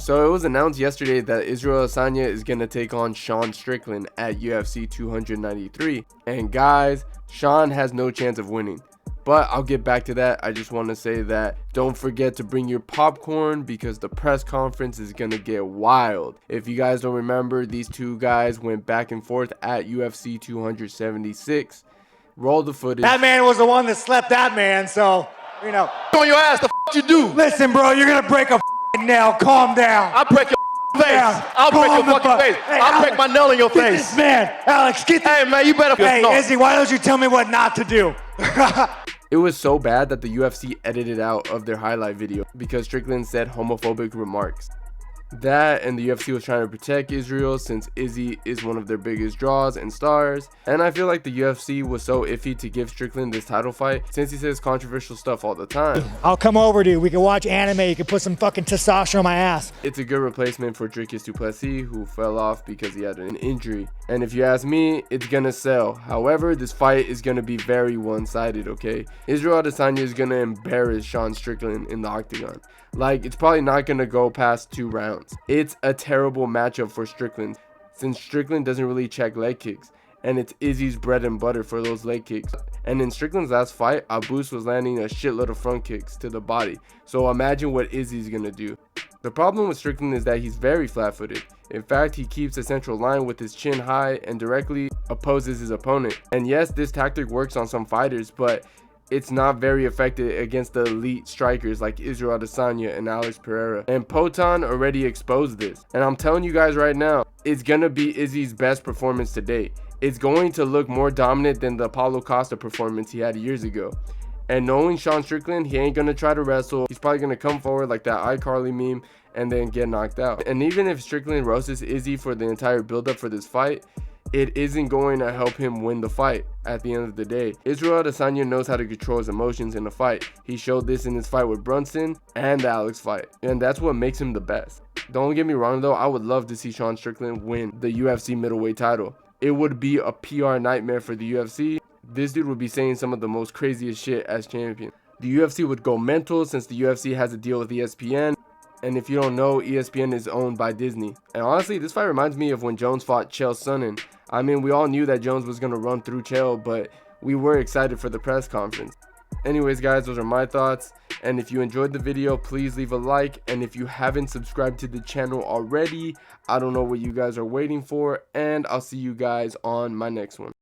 So it was announced yesterday that Israel Adesanya is going to take on Sean Strickland at UFC 293. And guys, Sean has no chance of winning. But I'll get back to that. I just want to say that don't forget to bring your popcorn because the press conference is going to get wild. If you guys don't remember, these two guys went back and forth at UFC 276. Roll the footage. That man was the one that slept that man, so, you know. On your ass, the f you do? Listen, bro, you're going to break a nail. Calm down. I'll break your face. Yeah. I'll break your fucking face. Hey, I'll break my nail in your get face. This man. Alex, get this. Hey, man, you better. Hey, Izzy, why don't you tell me what not to do? It was so bad that the UFC edited out of their highlight video because Strickland said homophobic remarks. That and the UFC was trying to protect Israel since Izzy is one of their biggest draws and stars. And I feel like the UFC was so iffy to give Strickland this title fight since he says controversial stuff all the time. I'll come over to you. We can watch anime. You can put some fucking testosterone on my ass. It's a good replacement for Dricus du Plessis, who fell off because he had an injury. And if you ask me, it's gonna sell. However, this fight is gonna be very one-sided, okay? Israel Adesanya is gonna embarrass Sean Strickland in the octagon. Like, it's probably not gonna go past 2 rounds. It's a terrible matchup for Strickland since Strickland doesn't really check leg kicks, and it's Izzy's bread and butter for those leg kicks. And in Strickland's last fight, Abus was landing a shitload of front kicks to the body, so imagine what Izzy's gonna do. The problem with Strickland is that he's very flat-footed. In fact, he keeps a central line with his chin high and directly opposes his opponent. And yes, this tactic works on some fighters, but it's not very effective against the elite strikers like Israel Adesanya and Alex Pereira. And Poatan already exposed this. And I'm telling you guys right now, it's gonna be Izzy's best performance to date. It's going to look more dominant than the Paulo Costa performance he had years ago. And knowing Sean Strickland, he ain't gonna try to wrestle. He's probably gonna come forward like that iCarly meme and then get knocked out. And even if Strickland roasts Izzy for the entire build-up for this fight, it isn't going to help him win the fight at the end of the day. Israel Adesanya knows how to control his emotions in a fight. He showed this in his fight with Brunson and the Alex fight, and that's what makes him the best. Don't get me wrong though, I would love to see Sean Strickland win the UFC middleweight title. It would be a PR nightmare for the UFC. This dude would be saying some of the most craziest shit as champion. The UFC would go mental since the UFC has a deal with ESPN. And if you don't know, ESPN is owned by Disney. And honestly, this fight reminds me of when Jones fought Chael Sonnen. I mean, we all knew that Jones was going to run through Chael, but we were excited for the press conference. Anyways, guys, those are my thoughts. And if you enjoyed the video, please leave a like. And if you haven't subscribed to the channel already, I don't know what you guys are waiting for. And I'll see you guys on my next one.